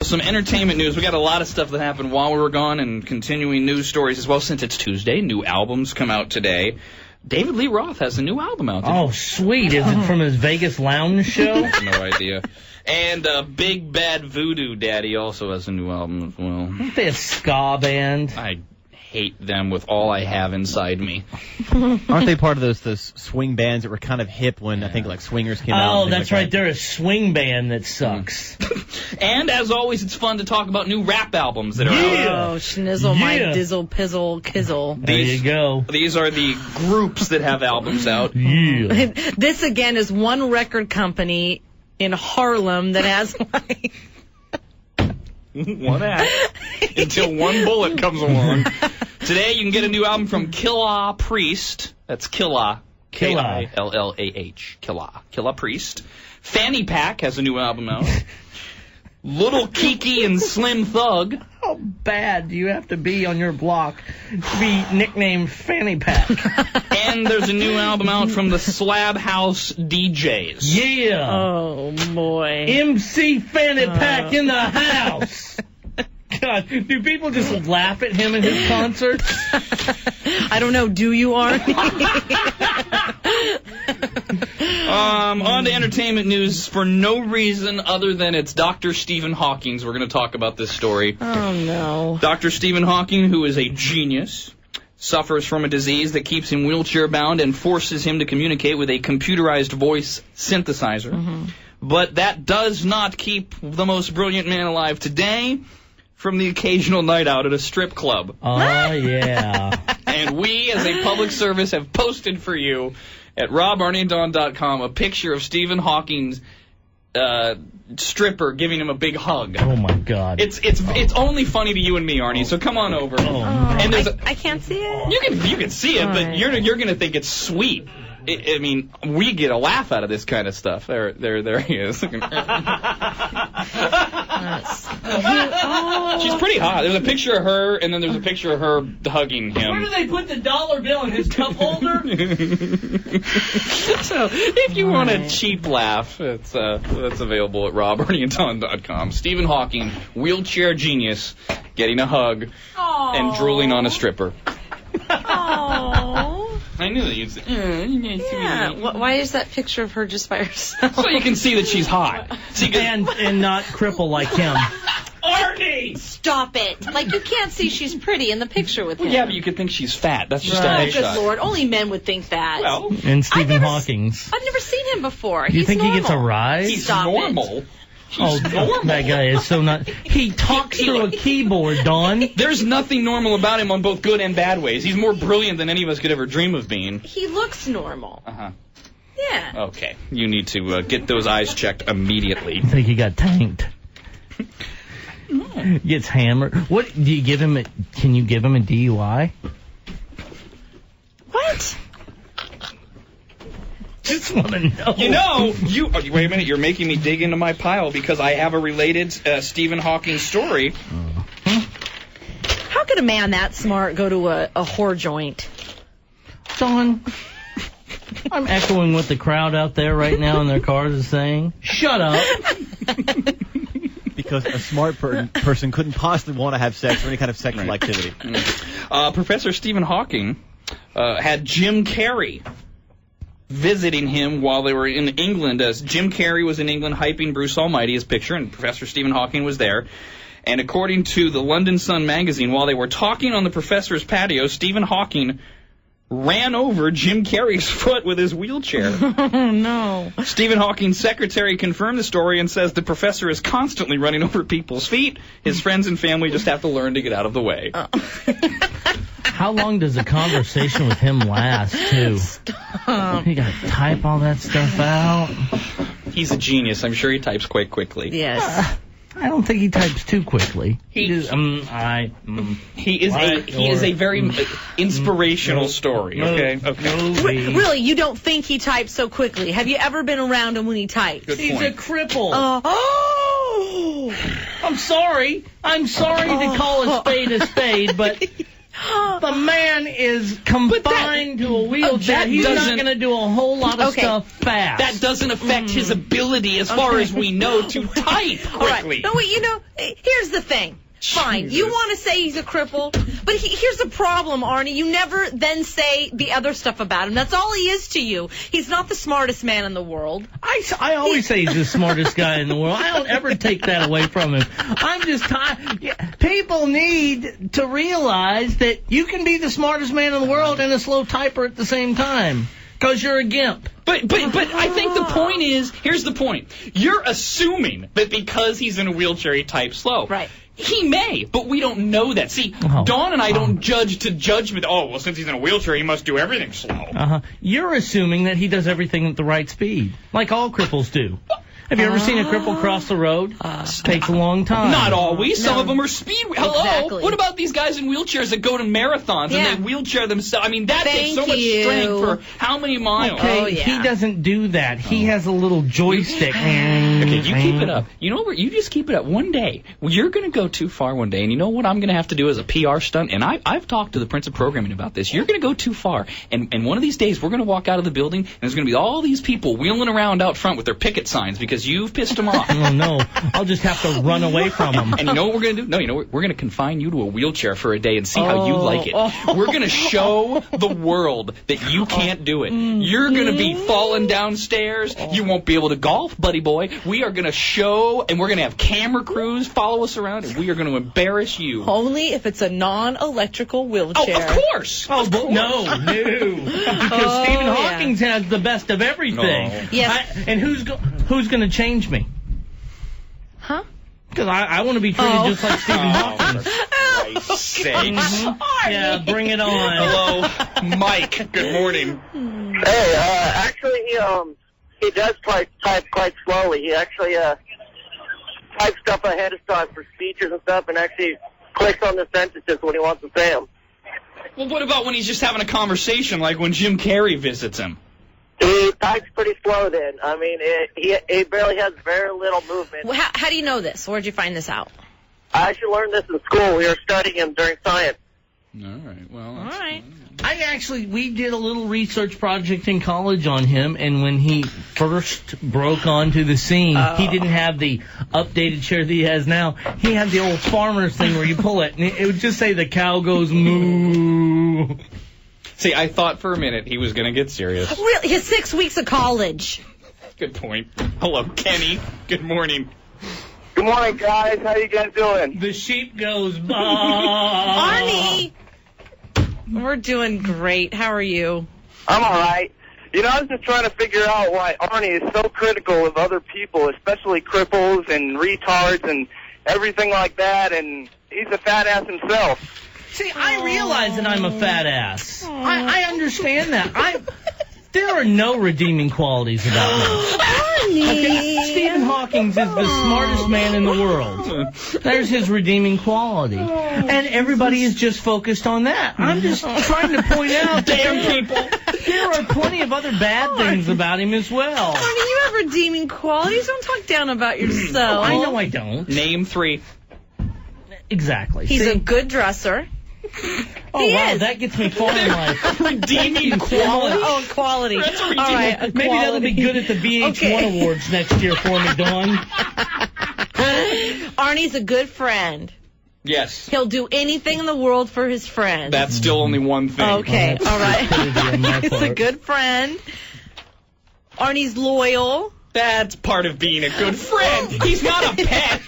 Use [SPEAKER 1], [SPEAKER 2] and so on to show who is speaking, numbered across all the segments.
[SPEAKER 1] Some entertainment news. We got a lot of stuff that happened while we were gone and continuing news stories as well since it's Tuesday. New albums come out today. David Lee Roth has a new album out.
[SPEAKER 2] Oh, sweet. Is it from his Vegas lounge show?
[SPEAKER 1] No idea. And Big Bad Voodoo Daddy also has a new album as well.
[SPEAKER 2] Aren't they a ska band?
[SPEAKER 1] I hate them with all I have inside me.
[SPEAKER 3] Aren't they part of those swing bands that were kind of hip when I think like Swingers came out?
[SPEAKER 2] Oh, that's right. They're a swing band that sucks.
[SPEAKER 1] And as always, it's fun to talk about new rap albums that are out.
[SPEAKER 4] Oh, schnizzle, my dizzle, pizzle, kizzle.
[SPEAKER 2] There you go.
[SPEAKER 1] These are the groups that have albums out.
[SPEAKER 2] Yeah.
[SPEAKER 4] This, again, is one record company in Harlem that has, like...
[SPEAKER 1] One act until one bullet comes along. Today you can get a new album from Killah Priest. That's Killah. K-I-L-L-A-H. Killah Priest. Fanny Pack has a new album out. Little Kiki and Slim Thug.
[SPEAKER 2] How bad do you have to be on your block to be nicknamed Fanny Pack?
[SPEAKER 1] And there's a new album out from the Slab House DJs.
[SPEAKER 2] Yeah.
[SPEAKER 4] Oh, boy.
[SPEAKER 2] MC Fanny Pack in the house. God, do people just laugh at him in his concerts?
[SPEAKER 4] I don't know. Do you, Arnie?
[SPEAKER 1] On to entertainment news for no reason other than it's Dr. Stephen Hawking. We're going to talk about this story.
[SPEAKER 4] Oh, no.
[SPEAKER 1] Dr. Stephen Hawking, who is a genius, suffers from a disease that keeps him wheelchair-bound and forces him to communicate with a computerized voice synthesizer. Mm-hmm. But that does not keep the most brilliant man alive today from the occasional night out at a strip club.
[SPEAKER 2] Oh, yeah.
[SPEAKER 1] And we, as a public service, have posted for you at RobArnieandDawn.com a picture of Stephen Hawking's stripper giving him a big hug.
[SPEAKER 2] Oh, my God.
[SPEAKER 1] It's only funny to you and me, Arnie, so come on over.
[SPEAKER 4] And I can't see it?
[SPEAKER 1] You can see it, but you're going to think it's sweet. I mean, we get a laugh out of this kind of stuff. There he is. She's pretty hot. There's a picture of her, and then there's a picture of her hugging him.
[SPEAKER 2] Where do they put the dollar bill in his cup holder?
[SPEAKER 1] So, if you want a cheap laugh, that's available at RobArnieandDawn.com. Stephen Hawking, wheelchair genius, getting a hug and drooling on a stripper.
[SPEAKER 4] Aww.
[SPEAKER 1] I knew that you'd say,
[SPEAKER 4] yeah. Why is that picture of her just by herself?
[SPEAKER 1] So you can see that she's hot.
[SPEAKER 2] And not cripple like him.
[SPEAKER 1] Arnie!
[SPEAKER 4] Stop it. Like, you can't see she's pretty in the picture with him.
[SPEAKER 1] Yeah, but you could think she's fat. That's just
[SPEAKER 4] a
[SPEAKER 1] headshot.
[SPEAKER 4] Good Lord. Only men would think that.
[SPEAKER 1] Well,
[SPEAKER 2] and Stephen Hawking's.
[SPEAKER 4] I've never seen him before.
[SPEAKER 2] You think
[SPEAKER 4] normal.
[SPEAKER 2] he gets a rise?
[SPEAKER 1] He's normal.
[SPEAKER 2] He's normal. That guy is so not. He talks through a keyboard, Dawn.
[SPEAKER 1] There's nothing normal about him on both good and bad ways. He's more brilliant than any of us could ever dream of being.
[SPEAKER 4] He looks normal.
[SPEAKER 1] Uh-huh.
[SPEAKER 4] Yeah.
[SPEAKER 1] Okay. You need to get those eyes checked immediately.
[SPEAKER 2] I think he got tanked.
[SPEAKER 1] No.
[SPEAKER 2] Gets hammered. What do you give him? Can you give him a DUI?
[SPEAKER 4] What?
[SPEAKER 2] Just want to know.
[SPEAKER 1] You know, wait a minute. You're making me dig into my pile because I have a related Stephen Hawking story.
[SPEAKER 4] How could a man that smart go to a whore joint?
[SPEAKER 2] Dawn, I'm echoing what the crowd out there right now in their cars is saying. Shut up.
[SPEAKER 3] Because a smart person couldn't possibly want to have sex or any kind of sexual activity.
[SPEAKER 1] Professor Stephen Hawking had Jim Carrey visiting him while they were in England, as Jim Carrey was in England hyping Bruce Almighty, his picture, and Professor Stephen Hawking was there. And according to the London Sun magazine, while they were talking on the professor's patio, Stephen Hawking ran over Jim Carrey's foot with his wheelchair.
[SPEAKER 4] Oh, no.
[SPEAKER 1] Stephen Hawking's secretary confirmed the story and says the professor is constantly running over people's feet. His friends and family just have to learn to get out of the way.
[SPEAKER 2] How long does a conversation with him last, too?
[SPEAKER 4] Stop.
[SPEAKER 2] You gotta type all that stuff out.
[SPEAKER 1] He's a genius. I'm sure he types quite quickly.
[SPEAKER 4] Yes.
[SPEAKER 2] I don't think he types too quickly.
[SPEAKER 1] He is a very inspirational story. Okay.
[SPEAKER 4] Really, you don't think he types so quickly? Have you ever been around him when he types?
[SPEAKER 1] Good
[SPEAKER 2] He's
[SPEAKER 1] point.
[SPEAKER 2] a cripple.
[SPEAKER 4] Oh!
[SPEAKER 2] I'm sorry to call a spade, but The man is confined to a wheelchair. He's not going to do a whole lot of stuff fast.
[SPEAKER 1] That doesn't affect his ability, as far as we know, to type quickly.
[SPEAKER 4] All right. No, wait, here's the thing. Fine.
[SPEAKER 1] Jesus.
[SPEAKER 4] You want to say he's a cripple, but here's the problem, Arnie. You never then say the other stuff about him. That's all he is to you. He's not the smartest man in the world.
[SPEAKER 2] I always say he's the smartest guy in the world. I don't ever take that away from him. I'm just tired. People need to realize that you can be the smartest man in the world and a slow typer at the same time. Because you're a gimp.
[SPEAKER 1] But I think the point is, here's the point. You're assuming that because he's in a wheelchair, he types slow.
[SPEAKER 4] Right.
[SPEAKER 1] He may, but we don't know that. See, Dawn and I don't judge to judgment. Oh, well, since he's in a wheelchair, he must do everything slow.
[SPEAKER 2] You're assuming that he does everything at the right speed, like all cripples do. Have you ever seen a cripple cross the road? Takes a long time.
[SPEAKER 1] Not always. Some of them are speed. Hello.
[SPEAKER 4] Exactly.
[SPEAKER 1] What about these guys in wheelchairs that go to marathons and they wheelchair themselves? I mean, that takes so much strength for how many miles?
[SPEAKER 2] Okay, he doesn't do that. He has a little joystick.
[SPEAKER 1] Okay, you keep it up. You know what? You just keep it up. One day, you're going to go too far one day, and you know what I'm going to have to do as a PR stunt? And I've talked to the Prince of Programming about this. You're going to go too far, and one of these days, we're going to walk out of the building, and there's going to be all these people wheeling around out front with their picket signs because you've pissed them off.
[SPEAKER 2] Oh, no. I'll just have to run away from them.
[SPEAKER 1] And you know what we're going to do? No, you know what? We're going to confine you to a wheelchair for a day and see how you like it. We're going to show the world that you can't do it. You're going to be falling downstairs. You won't be able to golf, buddy boy. We are going to show, and we're going to have camera crews follow us around, and we are going to embarrass you.
[SPEAKER 4] Only if it's a non-electrical wheelchair.
[SPEAKER 1] Oh, of course.
[SPEAKER 2] No. Because Stephen Hawking has the best of everything.
[SPEAKER 1] No.
[SPEAKER 4] Yes.
[SPEAKER 2] And who's going to change me?
[SPEAKER 4] Huh?
[SPEAKER 2] Because I want to be treated just like Stephen Hawking.
[SPEAKER 1] For Christ's sakes.
[SPEAKER 2] Yeah, bring it on.
[SPEAKER 1] Hello, Mike. Good morning.
[SPEAKER 5] Hey, actually, he does type quite slowly. He actually types stuff ahead of time for speeches and stuff, and actually clicks on the sentences when he wants to say them.
[SPEAKER 1] Well, what about when he's just having a conversation, like when Jim Carrey visits him?
[SPEAKER 5] He types pretty slow then. I mean, he barely has very little movement.
[SPEAKER 4] Well, how do you know this? Where'd you find this out?
[SPEAKER 5] I actually learned this in school. We were studying him during science.
[SPEAKER 1] All right. Well,
[SPEAKER 4] All right.
[SPEAKER 2] We did a little research project in college on him, and when he first broke onto the scene, he didn't have the updated chair that he has now. He had the old farmer's thing where you pull it, and it would just say the cow goes moo.
[SPEAKER 1] See, I thought for a minute he was going to get serious.
[SPEAKER 4] Really? His 6 weeks of college.
[SPEAKER 1] Good point. Hello, Kenny. Good morning.
[SPEAKER 5] Good morning, guys. How you guys doing?
[SPEAKER 2] The sheep goes baa.
[SPEAKER 4] Arnie! We're doing great. How are you?
[SPEAKER 5] I'm all right. You know, I was just trying to figure out why Arnie is so critical of other people, especially cripples and retards and everything like that, and he's a fat ass himself.
[SPEAKER 2] See, I realize that I'm a fat ass. I understand that. There are no redeeming qualities about me.
[SPEAKER 4] Arnie!
[SPEAKER 2] Stephen Hawking is the smartest man in the world. There's his redeeming quality. And everybody is just focused on that. I'm just trying to point out
[SPEAKER 1] Damn people.
[SPEAKER 2] there are plenty of other bad things about him as well.
[SPEAKER 4] Arnie, you have redeeming qualities. Don't talk down about yourself.
[SPEAKER 2] I know I don't.
[SPEAKER 1] Name 3.
[SPEAKER 2] Exactly.
[SPEAKER 4] He's
[SPEAKER 2] See?
[SPEAKER 4] a good dresser.
[SPEAKER 2] Oh,
[SPEAKER 4] He
[SPEAKER 2] wow,
[SPEAKER 4] is.
[SPEAKER 2] that gets me far in life.
[SPEAKER 1] Redeeming quality.
[SPEAKER 4] Oh, quality.
[SPEAKER 1] That's a
[SPEAKER 4] All
[SPEAKER 1] redeeming-
[SPEAKER 4] right,
[SPEAKER 2] Maybe that'll be good at the VH1
[SPEAKER 4] Okay.
[SPEAKER 2] Awards next year for me, Dawn.
[SPEAKER 4] Arnie's a good friend.
[SPEAKER 1] Yes.
[SPEAKER 4] He'll do anything in the world for his friends.
[SPEAKER 1] That's still only one thing.
[SPEAKER 4] Okay,
[SPEAKER 2] Oh,
[SPEAKER 4] all right.
[SPEAKER 2] stupidity on my
[SPEAKER 4] He's a
[SPEAKER 2] part.
[SPEAKER 4] good friend. Arnie's loyal.
[SPEAKER 1] That's part of being a good friend. He's not a pet.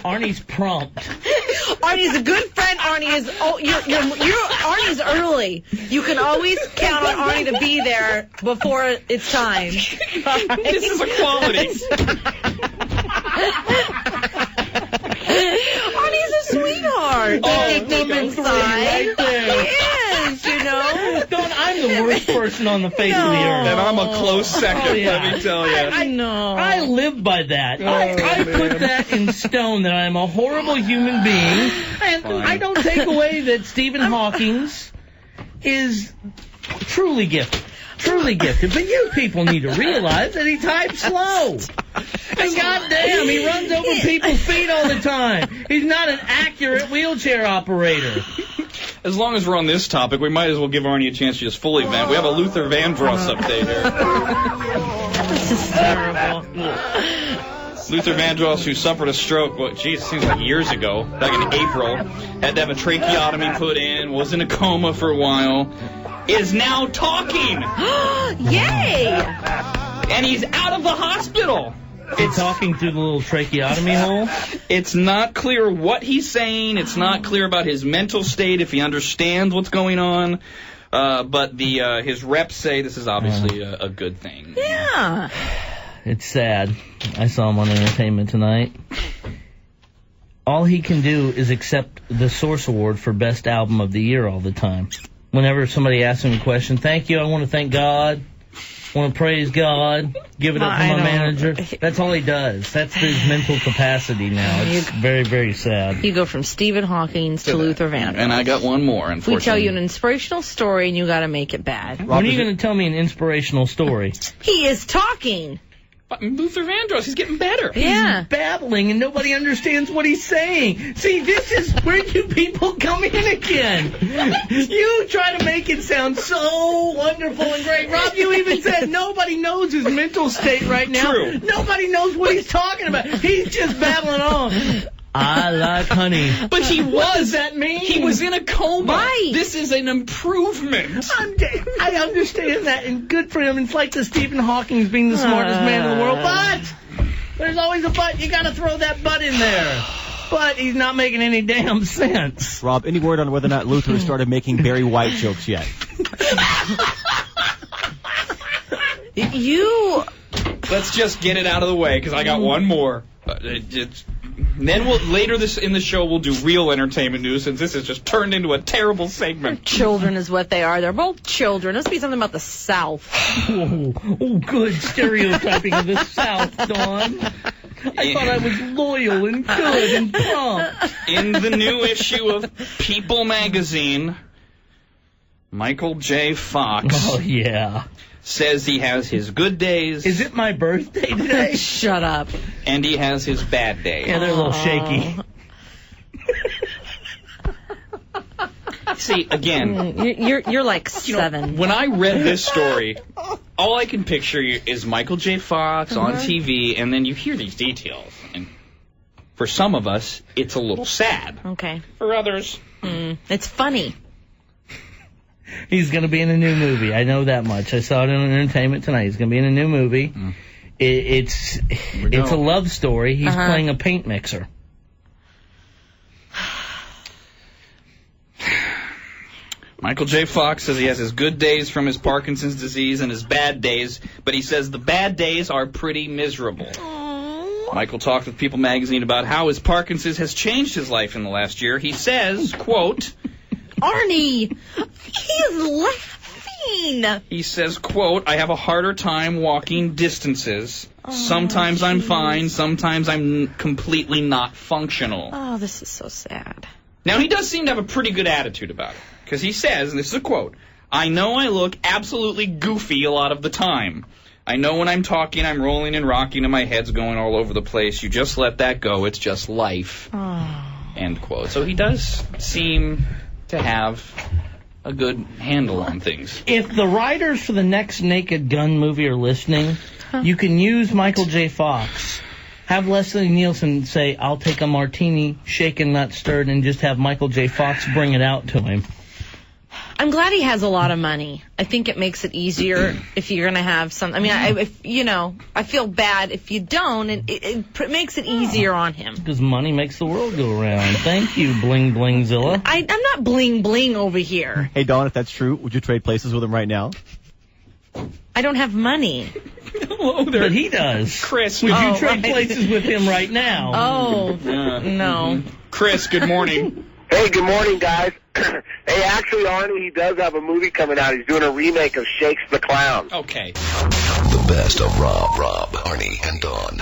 [SPEAKER 2] Arnie's prompt.
[SPEAKER 4] Arnie's a good friend. Arnie is. Oh, you're Arnie's early. You can always count on Arnie to be there before it's time.
[SPEAKER 1] This is a quality.
[SPEAKER 4] Arnie's a sweetheart. Deep inside.
[SPEAKER 2] right there.
[SPEAKER 4] He is, you know.
[SPEAKER 2] Dawn, I'm the worst person on the face of the earth.
[SPEAKER 1] And I'm a close second,
[SPEAKER 2] Oh, yeah.
[SPEAKER 1] let me tell you.
[SPEAKER 4] I know.
[SPEAKER 2] I live by that. I put that in stone that I'm a horrible human being, and
[SPEAKER 1] Fine.
[SPEAKER 2] I don't take away that Stephen Hawking is truly gifted. Truly gifted. But you people need to realize that he types slow. And goddamn, he runs over people's feet all the time. He's not an accurate wheelchair operator.
[SPEAKER 1] As long as we're on this topic, we might as well give Arnie a chance to just fully vent. We have a Luther Vandross update here.
[SPEAKER 4] This is terrible.
[SPEAKER 1] Luther Vandross, who suffered a stroke, it seems like years ago, back in April, had to have a tracheotomy put in, was in a coma for a while, is now talking!
[SPEAKER 4] Yay!
[SPEAKER 1] And he's out of the hospital!
[SPEAKER 2] It's talking through the little tracheotomy hole?
[SPEAKER 1] It's not clear what he's saying. It's not clear about his mental state, if he understands what's going on. But his reps say this is obviously a good thing.
[SPEAKER 4] Yeah.
[SPEAKER 2] It's sad. I saw him on Entertainment Tonight. All he can do is accept the Source Award for Best Album of the Year all the time. Whenever somebody asks him a question, thank you, I want to thank God, I want to praise God, give it up to my manager. That's all he does. That's his mental capacity now. It's very, very sad.
[SPEAKER 4] You go from Stephen Hawking to Luther Vandross.
[SPEAKER 1] And I got one more, unfortunately.
[SPEAKER 4] We tell you an inspirational story, and you got to make it bad.
[SPEAKER 2] When are you going to tell me an inspirational story?
[SPEAKER 4] He is talking.
[SPEAKER 1] Luther Vandross, he's getting better.
[SPEAKER 4] Yeah.
[SPEAKER 2] He's babbling and nobody understands what he's saying. See, this is where you people come in again. You try to make it sound so wonderful and great. Rob, you even said nobody knows his mental state right now.
[SPEAKER 1] True.
[SPEAKER 2] Nobody knows what he's talking about. He's just babbling on. I like honey.
[SPEAKER 1] But he was.
[SPEAKER 2] What does that mean?
[SPEAKER 1] He was in a coma.
[SPEAKER 4] Right.
[SPEAKER 1] This is an improvement.
[SPEAKER 2] I understand that, and good for him. It's like the Stephen Hawking being the smartest man in the world. But there's always a but. You got to throw that but in there. But he's not making any damn sense.
[SPEAKER 3] Rob, any word on whether or not Luther has started making Barry White jokes yet?
[SPEAKER 1] Let's just get it out of the way, because I got one more. Then later in the show we'll do real entertainment news, since this has just turned into a terrible segment.
[SPEAKER 4] Children is what they are. They're both children. Must be something about the South.
[SPEAKER 2] Oh, good stereotyping of the South, Dawn. I thought I was loyal and good and prompt.
[SPEAKER 1] In the new issue of People magazine, Michael J. Fox says he has his good days.
[SPEAKER 2] Is it my birthday today?
[SPEAKER 4] Shut up.
[SPEAKER 1] And he has his bad days.
[SPEAKER 2] Yeah, they're a little shaky.
[SPEAKER 1] See, again,
[SPEAKER 4] you're like 7.
[SPEAKER 1] When I read this story, all I can picture is Michael J. Fox on TV, and then you hear these details. And for some of us, it's a little sad.
[SPEAKER 4] Okay.
[SPEAKER 1] For others,
[SPEAKER 4] it's funny.
[SPEAKER 2] He's going to be in a new movie. I know that much. I saw it on Entertainment Tonight. He's going to be in a new movie. It's a love story. He's playing a paint mixer.
[SPEAKER 1] Michael J. Fox says he has his good days from his Parkinson's disease and his bad days, but he says the bad days are pretty miserable. Michael talked with People magazine about how his Parkinson's has changed his life in the last year. He says, quote,
[SPEAKER 4] Arnie, he is laughing.
[SPEAKER 1] He says, quote, I have a harder time walking distances. Sometimes I'm fine, sometimes I'm completely not functional.
[SPEAKER 4] Oh, this is so sad.
[SPEAKER 1] Now, he does seem to have a pretty good attitude about it, because he says, and this is a quote, I know I look absolutely goofy a lot of the time. I know when I'm talking, I'm rolling and rocking and my head's going all over the place. You just let that go. It's just life. End quote. So he does seem to have a good handle on things.
[SPEAKER 2] If the writers for the next Naked Gun movie are listening, you can use Michael J. Fox. Have Leslie Nielsen say, I'll take a martini, shaken, not stirred, and just have Michael J. Fox bring it out to him.
[SPEAKER 4] I'm glad he has a lot of money. I think it makes it easier if you're going to have some. I mean, I feel bad if you don't, and it makes it easier on him.
[SPEAKER 2] Because money makes the world go around. Thank you, Bling Blingzilla.
[SPEAKER 4] I'm not bling bling over here.
[SPEAKER 3] Hey, Dawn, if that's true, would you trade places with him right now?
[SPEAKER 4] I don't have money.
[SPEAKER 1] Hello there.
[SPEAKER 2] But he does.
[SPEAKER 1] Chris,
[SPEAKER 2] would you trade places with him right now?
[SPEAKER 4] Oh, no.
[SPEAKER 1] Chris, good morning.
[SPEAKER 5] Hey, good morning, guys. Hey, actually, Arnie, he does have a movie coming out. He's doing a remake of Shakes the Clown.
[SPEAKER 1] Okay.
[SPEAKER 6] The best of Rob, Arnie, and Dawn.